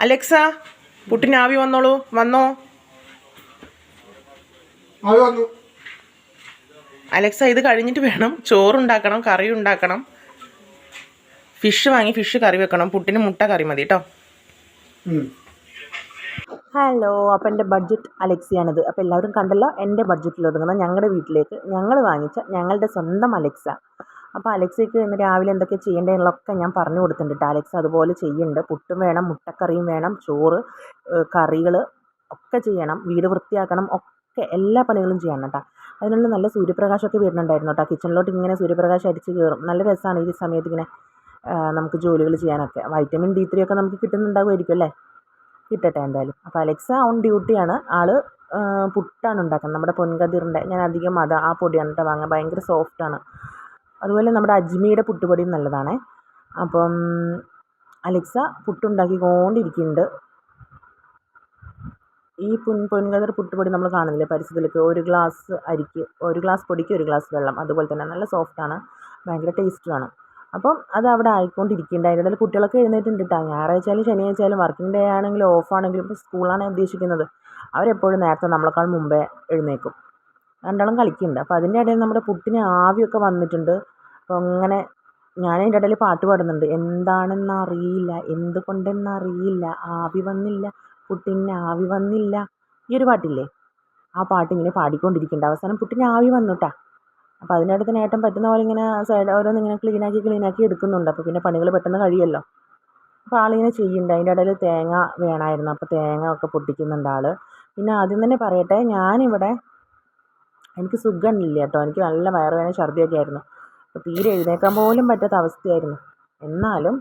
Alexa, പുട്ടിന് ആവി വന്നോളൂ. വന്നോ അലക്സ? ഇത് കഴിഞ്ഞിട്ട് വേണം ചോറുണ്ടാക്കണം, കറി ഉണ്ടാക്കണം. ഫിഷ് വാങ്ങി ഫിഷ് കറി വെക്കണം. പുട്ടിന് മുട്ട കറി മതി കേട്ടോ. ഹലോ, അപ്പോൾ എൻ്റെ ബഡ്ജറ്റ് അലക്സയാണിത്. അപ്പോൾ എല്ലാവരും കണ്ടല്ലോ, എൻ്റെ ബഡ്ജറ്റിൽ ഒതുങ്ങുന്ന ഞങ്ങളുടെ വീട്ടിലേക്ക് ഞങ്ങൾ വാങ്ങിച്ച ഞങ്ങളുടെ സ്വന്തം അലക്സ. അപ്പോൾ അലക്സയ്ക്ക് ഇന്ന് രാവിലെ എന്തൊക്കെ ചെയ്യേണ്ടതെന്നുള്ളതൊക്കെ ഞാൻ പറഞ്ഞു കൊടുത്തിട്ടുണ്ട്. അലക്സ അതുപോലെ ചെയ്യുന്നുണ്ട്. പുട്ടും വേണം, മുട്ടക്കറിയും വേണം, ചോറ്, കറികൾ ഒക്കെ ചെയ്യണം, വീട് വൃത്തിയാക്കണം, ഒക്കെ എല്ലാ പണികളും ചെയ്യണം കേട്ടോ. അതിനുള്ള നല്ല സൂര്യപ്രകാശമൊക്കെ വരുന്നുണ്ടായിരുന്നു കേട്ടോ. കിച്ചണിലോട്ട് ഇങ്ങനെ സൂര്യപ്രകാശം അടിച്ച് കയറും. നല്ല രസമാണ് ഈ സമയത്ത് ഇങ്ങനെ നമുക്ക് ജോലികൾ ചെയ്യാനൊക്കെ. വൈറ്റമിൻ D3 ഒക്കെ നമുക്ക് കിട്ടുന്നുണ്ടാകുമായിരിക്കും അല്ലേ? കിട്ടട്ടെ എന്തായാലും. അപ്പോൾ അലക്സ ഓൺ ഡ്യൂട്ടിയാണ്. ആൾ പുട്ടാണ് ഉണ്ടാക്കുന്നത്. നമ്മുടെ പൊൻകതിറിൻ്റെ, ഞാൻ അധികം ആ പൊടിയാണ് കേട്ടോ വാങ്ങുക. ഭയങ്കര സോഫ്റ്റാണ്. അതുപോലെ നമ്മുടെ അജ്മിയുടെ പുട്ടുപൊടിയും നല്ലതാണ്. അപ്പം അലക്സ പുട്ടുണ്ടാക്കിക്കൊണ്ടിരിക്കുന്നുണ്ട്. ഈ പൊൻകതിർ പുട്ടുപൊടി നമ്മൾ കാണുന്നില്ലേ പരിസരത്തിലേക്ക്, 1 ഗ്ലാസ് അരിക്ക് 1 ഗ്ലാസ് പൊടിക്ക് 1 ഗ്ലാസ് വെള്ളം. അതുപോലെ തന്നെ നല്ല സോഫ്റ്റാണ്, ഭയങ്കര ടേസ്റ്റുമാണ്. അപ്പം അത് അവിടെ ആയിക്കൊണ്ടിരിക്കുന്നുണ്ട്. അതിൻ്റെ ഇടയിൽ കുട്ടികളൊക്കെ എഴുന്നേറ്റുണ്ട് കേട്ടോ. ഞായറാഴ്ചയായാലും ശനിയാഴ്ചയായാലും വർക്കിംഗ് ഡേ ആണെങ്കിലും ഓഫാണെങ്കിലും ഇപ്പോൾ സ്കൂളാണ് ഉദ്ദേശിക്കുന്നത്, അവരെപ്പോഴും നേരത്തെ നമ്മളെക്കാൾ മുമ്പേ എഴുന്നേക്കും. രണ്ടാളും കളിക്കുന്നുണ്ട്. അപ്പോൾ അതിൻ്റെ ഇടയിൽ നമ്മുടെ പുട്ടിന് ആവിയൊക്കെ വന്നിട്ടുണ്ട്. അപ്പോൾ അങ്ങനെ ഞാനതിൻ്റെ ഇടയിൽ പാട്ട് പാടുന്നുണ്ട്. എന്താണെന്നറിയില്ല, എന്തുകൊണ്ടെന്നറിയില്ല, ആവി വന്നില്ല, പുട്ടിന് ആവി വന്നില്ല. ഈ ഒരു പാട്ടില്ലേ, ആ പാട്ടിങ്ങനെ പാടിക്കൊണ്ടിരിക്കുന്നുണ്ട്. അവസാനം പുട്ടിന് ആവി വന്നു കേട്ടോ. അപ്പോൾ അതിനടുത്ത് നേട്ടം പറ്റുന്ന പോലെ ഇങ്ങനെ സൈഡ് ഓരോന്നിങ്ങനെ ക്ലീനാക്കി എടുക്കുന്നുണ്ട്. അപ്പോൾ പിന്നെ പണികൾ പെട്ടെന്ന് കഴിയുമല്ലോ. അപ്പോൾ ആളിങ്ങനെ ചെയ്യുന്നുണ്ട്. അതിൻ്റെ ഇടയിൽ തേങ്ങ വേണമായിരുന്നു. അപ്പോൾ തേങ്ങ ഒക്കെ പൊട്ടിക്കുന്നുണ്ട് ആൾ. പിന്നെ ആദ്യം തന്നെ പറയട്ടെ, ഞാനിവിടെ എനിക്ക് സുഖമില്ല കേട്ടോ. എനിക്ക് നല്ല വയറുവേദന, ഛർദിയൊക്കെ ആയിരുന്നു. അപ്പോൾ തീരെ എഴുന്നേക്കാൻ പോലും പറ്റാത്ത അവസ്ഥയായിരുന്നു. എന്നാലും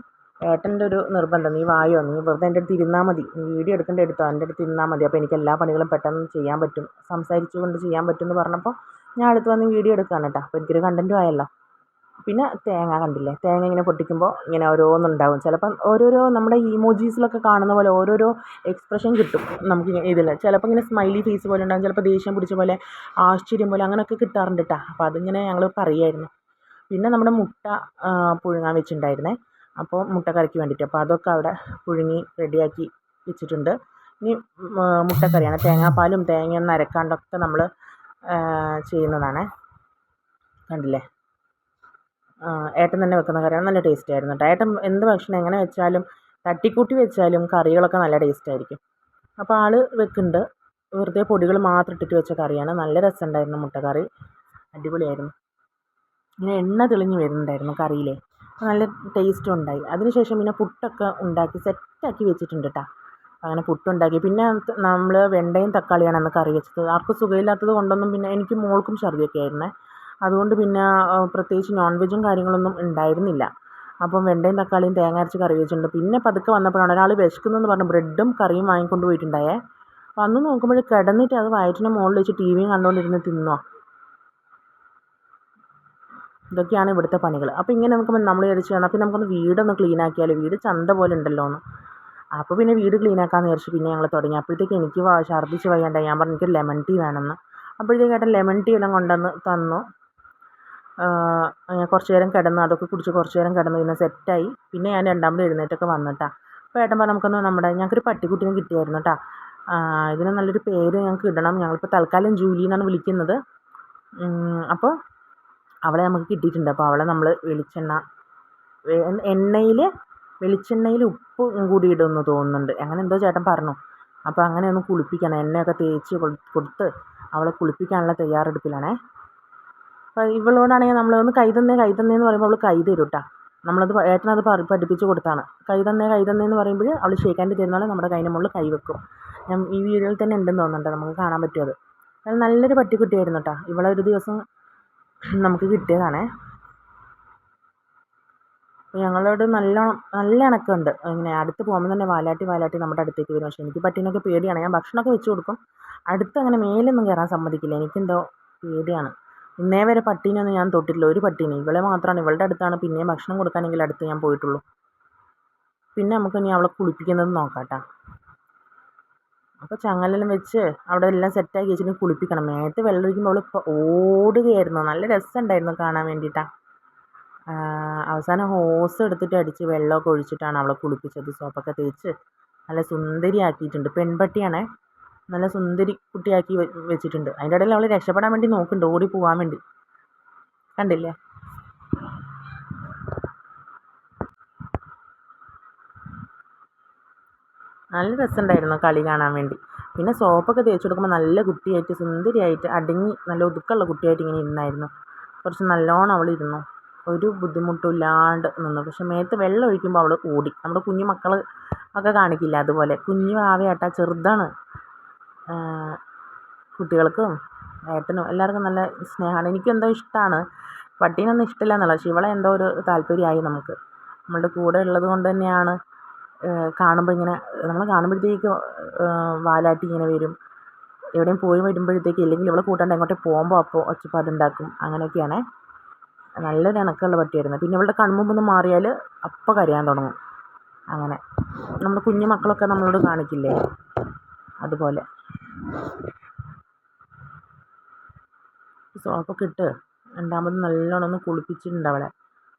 ഏട്ടൻ്റെ ഒരു നിർബന്ധം, നീ വായോ, നീ വെറുതെ എൻ്റെ അടുത്ത് ഇരുന്നാൽ മതി, നീ വീഡിയോ എടുക്കേണ്ട എടുത്തോ, എൻ്റെ അടുത്ത് ഇരുന്നാൽ മതി, അപ്പോൾ എനിക്ക് എല്ലാ പണികളും പെട്ടെന്ന് ചെയ്യാൻ പറ്റും, സംസാരിച്ചു കൊണ്ട് ചെയ്യാൻ പറ്റും എന്ന് പറഞ്ഞപ്പോൾ ഞാൻ അടുത്ത് വന്ന് വീഡിയോ എടുക്കുകയാണ് കേട്ടോ. അപ്പോൾ എനിക്കൊരു കണ്ടൻറ്റും ആയല്ലോ. പിന്നെ തേങ്ങ കണ്ടില്ലേ, തേങ്ങ ഇങ്ങനെ പൊട്ടിക്കുമ്പോൾ ഇങ്ങനെ ഓരോന്നുണ്ടാവും. ചിലപ്പം ഓരോരോ നമ്മുടെ ഇമോജീസിലൊക്കെ കാണുന്ന പോലെ ഓരോരോ എക്സ്പ്രഷൻ കിട്ടും നമുക്ക് ഇതിൽ. ചിലപ്പോൾ ഇങ്ങനെ സ്മൈലി ഫേസ് പോലെ ഉണ്ടാകും, ചിലപ്പോൾ ദേഷ്യം പിടിച്ച പോലെ, ആശ്ചര്യം പോലെ, അങ്ങനെയൊക്കെ കിട്ടാറുണ്ട് കേട്ടോ. അപ്പോൾ അതിങ്ങനെ ഞങ്ങൾ പറയുമായിരുന്നു. പിന്നെ നമ്മുടെ മുട്ട പുഴുങ്ങാൻ വെച്ചിട്ടുണ്ടായിരുന്നേ, അപ്പോൾ മുട്ടക്കറിക്ക് വേണ്ടിയിട്ട്. അപ്പോൾ അതൊക്കെ അവിടെ പുഴുങ്ങി റെഡിയാക്കി വെച്ചിട്ടുണ്ട്. ഇനി മുട്ടക്കറിയാണ്. തേങ്ങാപ്പാലും തേങ്ങയൊന്നും അരക്കാണ്ടൊക്കെ നമ്മൾ ചെയ്യുന്നതാണ്. കണ്ടില്ലേ, ഏട്ടൻ തന്നെ വെക്കുന്ന കറിയാണ്. നല്ല ടേസ്റ്റ് ആയിരുന്നു കേട്ടോ. ഏട്ടൻ എന്ത് ഭക്ഷണം എങ്ങനെ വെച്ചാലും തട്ടിക്കൂട്ടി വെച്ചാലും കറികളൊക്കെ നല്ല ടേസ്റ്റ് ആയിരിക്കും. അപ്പോൾ ആൾ വെക്കുന്നുണ്ട്. വെറുതെ പൊടികൾ മാത്രം ഇട്ടിട്ട് വെച്ച കറിയാണ്. നല്ല രസമുണ്ടായിരുന്നു മുട്ടക്കറി, അടിപൊളിയായിരുന്നു. ഇങ്ങനെ എണ്ണ തെളിഞ്ഞ് വരുന്നുണ്ടായിരുന്നു കറിയിലെ, നല്ല ടേസ്റ്റും ഉണ്ടായി. അതിനുശേഷം പിന്നെ പുട്ടൊക്കെ ഉണ്ടാക്കി സെറ്റാക്കി വെച്ചിട്ടുണ്ട് കേട്ടോ. അങ്ങനെ പുട്ടുണ്ടാക്കി. പിന്നെ നമ്മൾ വെണ്ടയും തക്കാളിയാണ് അന്ന് കറി വെച്ചത്. ആർക്കും സുഖമില്ലാത്തത് കൊണ്ടൊന്നും, പിന്നെ എനിക്ക് മോൾക്കും ഛർദിയൊക്കെ ആയിരുന്നേ, അതുകൊണ്ട് പിന്നെ പ്രത്യേകിച്ച് നോൺ വെജും കാര്യങ്ങളൊന്നും ഉണ്ടായിരുന്നില്ല. അപ്പം വെണ്ടയും തക്കാളിയും തേങ്ങ അരച്ച് കറി വെച്ചിട്ടുണ്ട്. പിന്നെ പതുക്കെ വന്നപ്പോഴാണ് ഒരാൾ വിശക്കുന്നതെന്ന് പറഞ്ഞ് ബ്രെഡും കറിയും വാങ്ങിക്കൊണ്ട് പോയിട്ടുണ്ടായേ. വന്ന് നോക്കുമ്പോൾ കിടന്നിട്ട് അത് വയറ്റിന് മുകളിൽ വെച്ച് ടി വിയും കണ്ടുകൊണ്ടിരുന്ന് തിന്നോ. ഇതൊക്കെയാണ് ഇവിടുത്തെ പണികൾ. അപ്പോൾ ഇങ്ങനെ നോക്കുമ്പോൾ നമ്മൾ വിചാരിച്ചു എന്നാൽ പിന്നെ നമുക്കൊന്ന് വീടൊന്ന് ക്ലീൻ ആക്കിയാലോ, വീട് ചന്ത പോലെ ഉണ്ടല്ലോ എന്ന്. അപ്പോൾ പിന്നെ വീട് ക്ലീൻ ആക്കാമെന്ന് വിചാരിച്ചു. പിന്നെ ഞങ്ങൾ തുടങ്ങി. അപ്പോഴത്തേക്ക് എനിക്ക് ഛർദ്ദിച്ച് വയ്യാണ്ടായി. ഞാൻ പറഞ്ഞു എനിക്ക് ലെമൺ ടീ വേണമെന്ന്. അപ്പോഴത്തേക്ക് ഏട്ടൻ ലെമൺ ടീ എല്ലാം കൊണ്ടുവന്ന് തന്നു. കുറച്ച് നേരം കിടന്നു, അതൊക്കെ കുടിച്ച് കുറച്ച് നേരം കിടന്നു. പിന്നെ സെറ്റായി. പിന്നെ ഞാൻ രണ്ടാമത് എഴുന്നേറ്റൊക്കെ വന്നിട്ടാ. അപ്പോൾ ഏട്ടൻ പറഞ്ഞു നമുക്കൊന്ന് ഞങ്ങൾക്കൊരു പട്ടിക്കുട്ടിനെ കിട്ടിയായിരുന്നു കേട്ടോ. ഇതിന് നല്ലൊരു പേര് ഞങ്ങൾക്ക് ഇടണം. ഞങ്ങളിപ്പോൾ തൽക്കാലം ജൂലി എന്നാണ് വിളിക്കുന്നത്. അപ്പോൾ അവളെ നമുക്ക് കിട്ടിയിട്ടുണ്ട്. അപ്പോൾ അവളെ നമ്മൾ വെളിച്ചെണ്ണയിൽ ഉപ്പ് കൂടി ഇടുമെന്ന് തോന്നുന്നുണ്ട്, അങ്ങനെ എന്തോ ചേട്ടൻ പറഞ്ഞു. അപ്പോൾ അങ്ങനെ ഒന്ന് കുളിപ്പിക്കണം, എണ്ണയൊക്കെ തേച്ച് കൊടുത്ത് അവളെ കുളിപ്പിക്കാനുള്ള തയ്യാറെടുപ്പിലാണേ. അപ്പോൾ ഇവളോടാണെങ്കിൽ നമ്മളൊന്ന് കൈ തന്നേന്ന് പറയുമ്പോൾ അവൾ കൈ തരും കേട്ടോ. ഏട്ടനത് പഠിപ്പിച്ച് കൊടുത്താണ്. കൈ തന്നേന്ന് പറയുമ്പോൾ അവൾ ഷേക്ക് ഹാൻഡ് തരുന്നപോലെ നമ്മുടെ കൈൻ്റെ മുകളിൽ കൈ വെക്കും. ഞാൻ ഈ വീഡിയോയിൽ തന്നെ ഉണ്ടെന്ന് തോന്നുന്നുണ്ട്, നമുക്ക് കാണാൻ പറ്റും. അത് നല്ലൊരു പട്ടിക്കുട്ടിയായിരുന്നു കേട്ടോ. ഇവളെ ഒരു ദിവസം നമുക്ക് കിട്ടിയതാണേ. ഞങ്ങളോട് നല്ല ഇണക്കമുണ്ട്. ഇങ്ങനെ അടുത്ത് പോകുമ്പോൾ തന്നെ വാലാട്ടി നമ്മുടെ അടുത്തേക്ക് വരും. പക്ഷേ എനിക്ക് പട്ടീനൊക്കെ പേടിയാണ്. ഞാൻ ഭക്ഷണമൊക്കെ വെച്ച് കൊടുക്കും, അടുത്ത് അങ്ങനെ മേലൊന്നും കയറാൻ സമ്മതിക്കില്ല. എനിക്കെന്തോ പേടിയാണ്. ഇന്നേ വരെ പട്ടീനൊന്നും ഞാൻ തൊട്ടിട്ടില്ല, ഒരു പട്ടീനെ. ഇവളെ മാത്രമാണ്, ഇവളുടെ അടുത്താണ് പിന്നെയും ഭക്ഷണം കൊടുക്കാനെങ്കിൽ അടുത്ത് ഞാൻ പോയിട്ടുള്ളൂ. പിന്നെ നമുക്ക് ഇനി അവളെ കുളിപ്പിക്കുന്നത് നോക്കാം കേട്ടോ. അപ്പോൾ ചങ്ങലെല്ലാം വെച്ച് അവിടെ എല്ലാം സെറ്റാക്കി വെച്ചിട്ട് കുളിപ്പിക്കണം. മേത്ത് വെള്ളം ഒഴിക്കുമ്പോൾ അവൾ ഓടുകയായിരുന്നു. നല്ല രസമുണ്ടായിരുന്നു കാണാൻ വേണ്ടിയിട്ടാണ്. അവസാനം ഹോസ് എടുത്തിട്ട് അടിച്ച് വെള്ളമൊക്കെ ഒഴിച്ചിട്ടാണ് അവളെ കുളിപ്പിച്ചത്. സോപ്പൊക്കെ തേച്ച് നല്ല സുന്ദരിയാക്കിയിട്ടുണ്ട്. പെൺപട്ടിയാണേ. നല്ല സുന്ദരി കുട്ടിയാക്കി വെച്ചിട്ടുണ്ട്. അതിൻ്റെ ഇടയിൽ അവൾ രക്ഷപ്പെടാൻ വേണ്ടി നോക്കുന്നുണ്ട്, ഓടി പോകാൻ വേണ്ടി. കണ്ടില്ലേ? നല്ല രസമുണ്ടായിരുന്നു കളി കാണാൻ വേണ്ടി. പിന്നെ സോപ്പൊക്കെ തേച്ച് കൊടുക്കുമ്പോൾ നല്ല കുട്ടിയായിട്ട് സുന്ദരിയായിട്ട് അടങ്ങി നല്ല ഒതുക്കമുള്ള കുട്ടിയായിട്ട് ഇങ്ങനെ ഇരുന്നായിരുന്നു. കുറച്ച് നല്ലോണം അവൾ ഇരുന്നു, ഒരു ബുദ്ധിമുട്ടും ഇല്ലാണ്ട് നിന്നു. പക്ഷെ മേത്ത് വെള്ളം ഒഴിക്കുമ്പോൾ അവൾ ഓടി. നമ്മുടെ കുഞ്ഞു മക്കൾ ഒക്കെ കാണിക്കില്ല, അതുപോലെ കുഞ്ഞു ആവയാട്ടാ, ചെറുതാണ്. കുട്ടികൾക്കും ഏട്ടനും എല്ലാവർക്കും നല്ല സ്നേഹമാണ്. എനിക്കെന്തോ ഇഷ്ടമാണ്. പട്ടീനൊന്നും ഇഷ്ടമില്ല എന്നുള്ള, പക്ഷേ ഇവളെ എന്തോ ഒരു താല്പര്യമായി നമുക്ക്. നമ്മളുടെ കൂടെ ഉള്ളത് കൊണ്ട് തന്നെയാണ്. കാണുമ്പോൾ ഇങ്ങനെ നമ്മൾ കാണുമ്പോഴത്തേക്ക് വാലാട്ടി ഇങ്ങനെ വരും. എവിടെയും പോയി വരുമ്പോഴത്തേക്ക്, ഇല്ലെങ്കിൽ ഇവളെ കൂട്ടാണ്ട് എങ്ങോട്ടേ പോകുമ്പോൾ അപ്പോൾ ഒച്ചപ്പാടുണ്ടാക്കും. അങ്ങനെയൊക്കെയാണേ. നല്ലൊരു ഇണക്കമുള്ള പട്ടിയായിരുന്നു. പിന്നെ ഇവളുടെ കൺമുമ്പൊന്ന് മാറിയാൽ അപ്പം കരയാൻ തുടങ്ങും. അങ്ങനെ നമ്മുടെ കുഞ്ഞു മക്കളൊക്കെ നമ്മളോട് കാണിക്കില്ലേ, അതുപോലെ. സോപ്പൊക്കെ ഇട്ട് രണ്ടാമത് നല്ലോണം ഒന്ന് കുളിപ്പിച്ചിട്ടുണ്ട് അവളെ.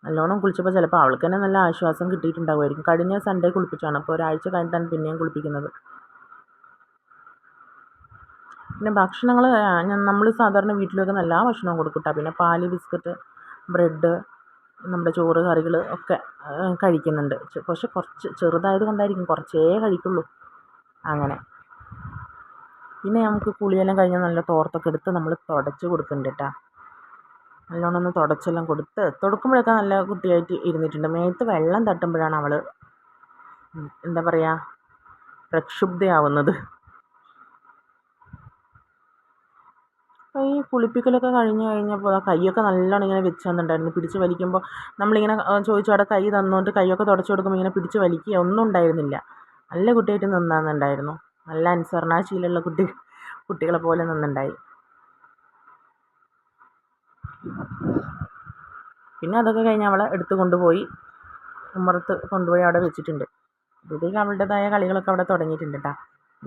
നല്ലോണം കുളിച്ചപ്പോൾ ചിലപ്പോൾ അവൾക്ക് തന്നെ നല്ല ആശ്വാസം കിട്ടിയിട്ടുണ്ടാവുമായിരിക്കും. കഴിഞ്ഞ സൺഡേ കുളിപ്പിച്ചാണ്, അപ്പോൾ ഒരാഴ്ച കഴിഞ്ഞിട്ടാണ് പിന്നെയും കുളിപ്പിക്കുന്നത്. പിന്നെ ഭക്ഷണങ്ങൾ നമ്മൾ സാധാരണ വീട്ടിലൊക്കെ എല്ലാ ഭക്ഷണവും കൊടുക്കും കേട്ടോ. പിന്നെ പാല്, ബിസ്ക്കറ്റ്, ബ്രെഡ്, നമ്മുടെ ചോറ്, കറികൾ ഒക്കെ കഴിക്കുന്നുണ്ട്. പക്ഷെ കുറച്ച് ചെറുതായത് കൊണ്ടായിരിക്കും കുറച്ചേ കഴിക്കുള്ളൂ. അങ്ങനെ പിന്നെ നമുക്ക് കുളിയെല്ലാം കഴിഞ്ഞാൽ നല്ല തോർത്തൊക്കെ എടുത്ത് നമ്മൾ തുടച്ച് കൊടുക്കുന്നുണ്ട് കേട്ടോ. നല്ലോണം ഒന്ന് തുടച്ചെല്ലാം കൊടുത്ത്, തുടക്കുമ്പോഴൊക്കെ നല്ല കുട്ടിയായിട്ട് ഇരുന്നിട്ടുണ്ട്. മേത്ത് വെള്ളം തട്ടുമ്പോഴാണ് അവൾ എന്താ പറയുക, പ്രക്ഷുബ്ധയാവുന്നത്. അപ്പോൾ ഈ കുളിപ്പിക്കലൊക്കെ കഴിഞ്ഞപ്പോൾ കൈയൊക്കെ നല്ലോണം ഇങ്ങനെ വെച്ച് തന്നിട്ടുണ്ടായിരുന്നു. പിടിച്ച് വലിക്കുമ്പോൾ നമ്മളിങ്ങനെ ചോദിച്ചു അവിടെ കൈ തന്നുകൊണ്ട് കൈയൊക്കെ തുടച്ച് കൊടുക്കുമ്പോൾ ഇങ്ങനെ പിടിച്ച് വലിക്കുക ഒന്നും ഉണ്ടായിരുന്നില്ല. നല്ല കുട്ടിയായിട്ട് നിന്നാന്നുണ്ടായിരുന്നു. നല്ല അനുസരണാശീലമുള്ള കുട്ടികളെ പോലെ നിന്നുണ്ടായി. പിന്നെ അതൊക്കെ കഴിഞ്ഞ് അവളെ എടുത്ത് കൊണ്ടുപോയി ഉമ്മറത്ത് കൊണ്ടുപോയി അവിടെ വെച്ചിട്ടുണ്ട്. അപ്പോഴത്തേക്കും അവളുടേതായ കളികളൊക്കെ അവിടെ തുടങ്ങിയിട്ടുണ്ട് കേട്ടോ.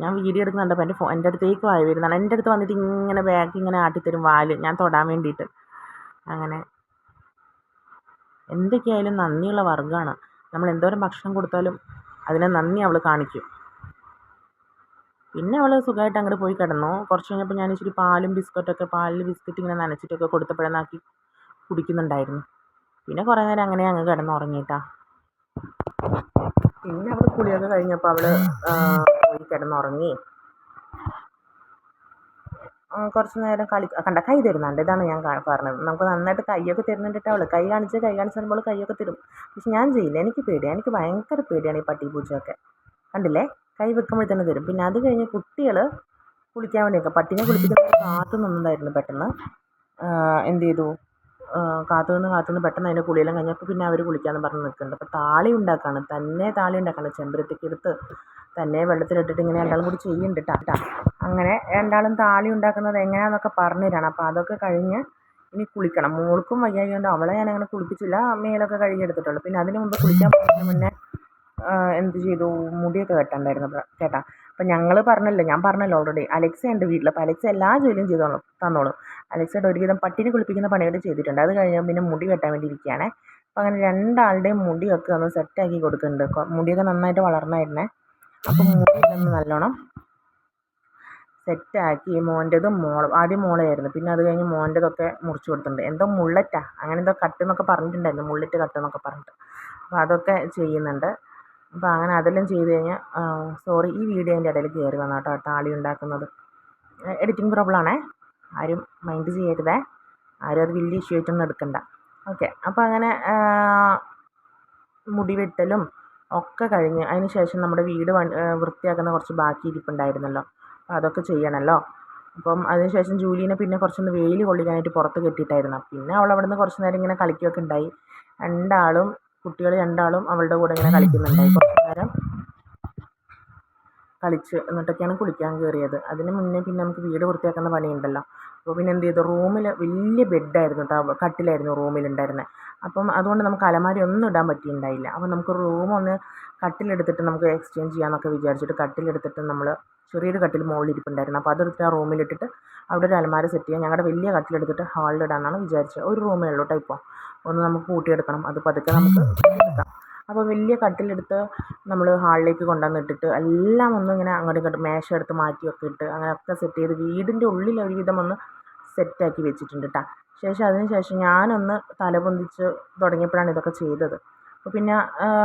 ഞാൻ വീഡിയോ എടുക്കുന്നുണ്ട്. അപ്പോൾ എൻ്റെ അടുത്തേക്ക് വായി വരുന്നതാണ്. എൻ്റെ അടുത്ത് വന്നിട്ട് ഇങ്ങനെ ബാക്ക് ഇങ്ങനെ ആട്ടിത്തരും വാല്, ഞാൻ തൊടാൻ വേണ്ടിയിട്ട്. അങ്ങനെ എന്തൊക്കെയായാലും നന്ദിയുള്ള വർഗ്ഗമാണ്. നമ്മൾ എന്തോരം ഭക്ഷണം കൊടുത്താലും അതിനെ നന്ദി അവൾ കാണിക്കും. പിന്നെ അവൾ സുഖമായിട്ട് അങ്ങോട്ട് പോയി കിടന്നു. കുറച്ച് കഴിഞ്ഞപ്പോൾ ഞാൻ ഇച്ചിരി പാലും ബിസ്ക്കറ്റൊക്കെ, പാലിൽ ബിസ്ക്കറ്റ് ഇങ്ങനെ നനച്ചിട്ടൊക്കെ കൊടുത്തപ്പോഴെന്നാക്കി കുടിക്കുന്നുണ്ടായിരുന്നു. പിന്നെ കുറേ നേരം അങ്ങനെ അങ്ങ് കിടന്നുറങ്ങിയിട്ടാ. പിന്നെ അവൾ കുളിയൊക്കെ കഴിഞ്ഞപ്പോൾ അവൾ പോയി കിടന്നുറങ്ങി. കുറച്ച് നേരം കണ്ട കൈ തരുന്നുണ്ട്. ഇതാണ് ഞാൻ പറഞ്ഞത്. നമുക്ക് നന്നായിട്ട് കൈയൊക്കെ തരുന്നുണ്ടിട്ട് അവൾ കൈ കാണിച്ച് തരുമ്പോൾ കൈയൊക്കെ തരും. പക്ഷെ ഞാൻ ചെയ്യില്ല, എനിക്ക് പേടിയാണ്. എനിക്ക് ഭയങ്കര പേടിയാണ് ഈ പട്ടി പൂച്ചയൊക്കെ. കണ്ടില്ലേ, കൈ വെക്കുമ്പോൾ തന്നെ തരും. പിന്നെ അത് കഴിഞ്ഞ് കുട്ടികൾ കുളിക്കാൻ വേണ്ടിയൊക്കെ പട്ടിനെ കുളിപ്പിക്കാൻ കാത്തു നിന്നതായിരുന്നു. പെട്ടെന്ന് എന്ത് ചെയ്തു, കാത്തു നിന്ന് പെട്ടെന്ന് അതിൻ്റെ കുളിയെല്ലാം കഴിഞ്ഞപ്പോൾ പിന്നെ അവർ കുളിക്കാമെന്ന് പറഞ്ഞ് നിൽക്കുന്നുണ്ട്. അപ്പോൾ താളി ഉണ്ടാക്കുകയാണ്, താളി ഉണ്ടാക്കുകയാണ്. ചെമ്പരത്തിക്ക് എടുത്ത് തന്നെ വെള്ളത്തിലിട്ടിട്ട് ഇങ്ങനെ രണ്ടാളും കൂടി ചെയ്യുന്നുണ്ട് കേട്ടോ. അങ്ങനെ രണ്ടാളും താളി ഉണ്ടാക്കുന്നത് എങ്ങനെയാണെന്നൊക്കെ പറഞ്ഞു തരാണ്. അപ്പോൾ അതൊക്കെ കഴിഞ്ഞ് ഇനി കുളിക്കണം. മോൾക്കും വയ്യായി കൊണ്ട് അവളെ ഞാൻ അങ്ങനെ കുളിപ്പിച്ചില്ല, മേലൊക്കെ കഴുകിയെടുത്തിട്ടുള്ളൂ. പിന്നെ അതിന് മുമ്പ് കുളിക്കാൻ പോകുന്നതിന് മുന്നേ എന്ത് ചെയ്തു, മുടിയൊക്കെ വെട്ടണ്ടായിരുന്നു ചേട്ടാ. അപ്പം ഞാൻ പറഞ്ഞല്ലോ ഓൾറെഡി അലക്സ ഉണ്ട് വീട്ടിൽ. അപ്പോൾ അലക്സ എല്ലാ ജോലിയും തന്നോളും. അലക്സയുടെ ഒരുവിധം പട്ടിനെ കുളിപ്പിക്കുന്ന പണിയൊക്കെ ചെയ്തിട്ടുണ്ട്. അത് കഴിഞ്ഞാൽ പിന്നെ മുടി വെട്ടാൻ വേണ്ടി ഇരിക്കുകയാണേ. അപ്പോൾ അങ്ങനെ രണ്ടാളുടെയും മുടിയൊക്കെ ഒന്ന് സെറ്റാക്കി കൊടുക്കുന്നുണ്ട്. മുടിയൊക്കെ നന്നായിട്ട് വളർന്നായിരുന്നേ. അപ്പം മുടിയൊന്ന് നല്ലോണം സെറ്റാക്കി. മോൻ്റെതും ആദ്യം മോളെയായിരുന്നു, പിന്നെ അത് കഴിഞ്ഞ് മോൻ്റെതൊക്കെ മുറിച്ച് കൊടുത്തിട്ടുണ്ട്. എന്തോ മുള്ളറ്റാ അങ്ങനെ എന്തോ കട്ട് എന്നൊക്കെ പറഞ്ഞിട്ടുണ്ടായിരുന്നു, മുള്ളറ്റ് കട്ട് എന്നൊക്കെ പറഞ്ഞിട്ട്. അപ്പോൾ അതൊക്കെ ചെയ്യുന്നുണ്ട്. അപ്പോൾ അങ്ങനെ അതെല്ലാം ചെയ്ത് കഴിഞ്ഞാൽ സോറി, ഈ വീഡിയോൻ്റെ ഇടയിൽ കയറി വന്നു കേട്ടോ താളി ഉണ്ടാക്കുന്നത്. എഡിറ്റിംഗ് പ്രോബ്ലമാണേ, ആരും മൈൻഡ് ചെയ്യരുതേ. ആരും അത് വലിയ ഇഷ്യൂ ആയിട്ടൊന്നും എടുക്കണ്ട. ഓക്കെ. അപ്പോൾ അങ്ങനെ മുടി വെട്ടലും ഒക്കെ കഴിഞ്ഞ് അതിന് ശേഷം നമ്മുടെ വീട് വൃത്തിയാക്കുന്ന കുറച്ച് ബാക്കി ഇരിപ്പുണ്ടായിരുന്നല്ലോ, അപ്പോൾ അതൊക്കെ ചെയ്യണമല്ലോ. അപ്പം അതിനുശേഷം ജൂലീനെ പിന്നെ കുറച്ചൊന്ന് വെയിൽ കൊള്ളിക്കാനായിട്ട് പുറത്ത് കെട്ടിയിട്ടായിരുന്നു. പിന്നെ അവൾ അവിടെ നിന്ന് കുറച്ച് നേരം ഇങ്ങനെ കളിക്കുകയൊക്കെ ഉണ്ടായി. കുട്ടികൾ രണ്ടാളും അവളുടെ കൂടെ ഇങ്ങനെ കളിക്കുന്നുണ്ടായി. കുറച്ച് നേരം കളിച്ച് എന്നിട്ടൊക്കെയാണ് കുളിക്കാൻ കയറിയത്. അതിന് മുന്നേ പിന്നെ നമുക്ക് വീട് വൃത്തിയാക്കുന്ന പണിയുണ്ടല്ലോ. അപ്പോൾ പിന്നെ എന്ത് ചെയ്തു, റൂമിൽ വലിയ ബെഡായിരുന്നു കേട്ടോ, കട്ടിലായിരുന്നു റൂമിലുണ്ടായിരുന്നത്. അപ്പം അതുകൊണ്ട് നമുക്ക് അലമാരി ഒന്നും ഇടാൻ പറ്റിയിട്ടുണ്ടായില്ല. അപ്പം നമുക്ക് റൂമൊന്ന് കട്ടിലെടുത്തിട്ട് നമുക്ക് എക്സ്ചേഞ്ച് ചെയ്യാമെന്നൊക്കെ വിചാരിച്ചിട്ട് കട്ടിലെടുത്തിട്ട് നമ്മൾ ചെറിയൊരു കട്ടിൽ മുകളിൽ ഇരിപ്പുണ്ടായിരുന്നു. അപ്പോൾ അതെടുത്ത് ആ റൂമിലിട്ടിട്ട് അവിടെ ഒരു അലമാര സെറ്റ് ചെയ്യാം. ഞങ്ങളുടെ വലിയ കട്ടിലെടുത്തിട്ട് ഹാളിലിടാമെന്നാണ് വിചാരിച്ചത്. ഒരു റൂമേ ഉള്ളൂ കേട്ടോ ഇപ്പോൾ. ഒന്ന് നമുക്ക് കൂട്ടിയെടുക്കണം, അത് പതുക്കെ നമുക്ക് എടുക്കാം. അപ്പോൾ വലിയ കട്ടിലെടുത്ത് നമ്മൾ ഹാളിലേക്ക് കൊണ്ടുവന്നിട്ടിട്ട് എല്ലാം ഒന്ന് ഇങ്ങനെ അങ്ങോട്ടും ഇങ്ങോട്ടും മേശ എടുത്ത് മാറ്റിയൊക്കെ ഇട്ട് അങ്ങനെയൊക്കെ സെറ്റ് ചെയ്ത് വീടിൻ്റെ ഉള്ളിൽ ഒരുവിധം ഒന്ന് സെറ്റാക്കി വെച്ചിട്ടുണ്ട് കേട്ടോ. അതിന് ശേഷം ഞാനൊന്ന് തലപൊന്തിച്ച് തുടങ്ങിയപ്പോഴാണ് ഇതൊക്കെ ചെയ്തത്. അപ്പോൾ പിന്നെ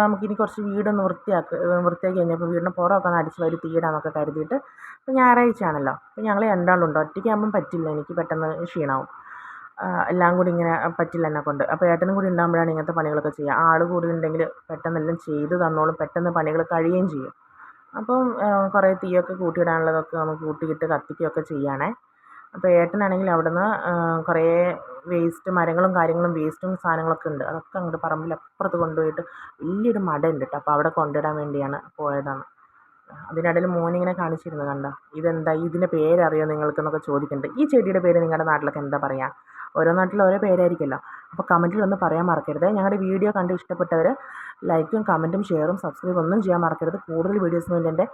നമുക്കിനി കുറച്ച് വീടൊന്ന് വൃത്തിയാക്കി കഴിഞ്ഞപ്പോൾ വീടിൻ്റെ പുറമൊക്കെ ഒന്ന് അടിച്ച് വാരി തീയിടാമെന്നൊക്കെ കരുതിയിട്ട്, ഇപ്പോൾ ഞായറാഴ്ചയാണല്ലോ, അപ്പോൾ ഞങ്ങൾ രണ്ടാളുണ്ട്. ഒറ്റയ്ക്കാകുമ്പം പറ്റില്ല, എനിക്ക് പെട്ടെന്ന് ക്ഷീണമാവും. എല്ലാം കൂടി ഇങ്ങനെ പറ്റില്ല എന്നെക്കൊണ്ട്. അപ്പോൾ ഏട്ടനും കൂടി ഉണ്ടാകുമ്പോഴാണ് ഇങ്ങനത്തെ പണികളൊക്കെ ചെയ്യുക. ആൾ കൂടി ഉണ്ടെങ്കിൽ പെട്ടെന്നെല്ലാം ചെയ്ത് തന്നോളും, പെട്ടെന്ന് പണികൾ കഴിയുകയും ചെയ്യും. അപ്പം കുറേ തീയൊക്കെ കൂട്ടിയിടാനുള്ളതൊക്കെ നമുക്ക് കൂട്ടിയിട്ട് കത്തിക്കുകയൊക്കെ ചെയ്യുകയാണേ. അപ്പോൾ ഏട്ടനാണെങ്കിൽ അവിടുന്ന് കുറേ വേസ്റ്റ് മരങ്ങളും കാര്യങ്ങളും വേസ്റ്റും സാധനങ്ങളൊക്കെ ഉണ്ട്, അതൊക്കെ അങ്ങോട്ട് പറമ്പിലപ്പുറത്ത് കൊണ്ടുപോയിട്ട് വലിയൊരു മടയുണ്ട് കേട്ടോ. അപ്പോൾ അവിടെ കൊണ്ടിടാൻ വേണ്ടിയാണ് പോയതാണ്. അതിനിടയിൽ മോനിങ്ങനെ കാണിച്ചിരുന്നു, കണ്ടോ ഇതെന്താ, ഇതിൻ്റെ പേരറിയോ നിങ്ങൾക്കെന്നൊക്കെ ചോദിക്കുന്നുണ്ട്. ഈ ചെടിയുടെ പേര് നിങ്ങളുടെ നാട്ടിലൊക്കെ എന്താ പറയുക? ഓരോ നാട്ടിലും ഓരോ പേരായിരിക്കുമല്ലോ. അപ്പോൾ കമൻറ്റിൽ ഒന്ന് പറയാൻ മറക്കരുത്. ഞങ്ങളുടെ വീഡിയോ കണ്ട് ഇഷ്ടപ്പെട്ടവർ ലൈക്കും കമൻറ്റും ഷെയറും സബ്സ്ക്രൈബ് ഒന്നും ചെയ്യാൻ മറക്കരുത്. കൂടുതൽ വീഡിയോസിന് വേണ്ടി എൻ്റെ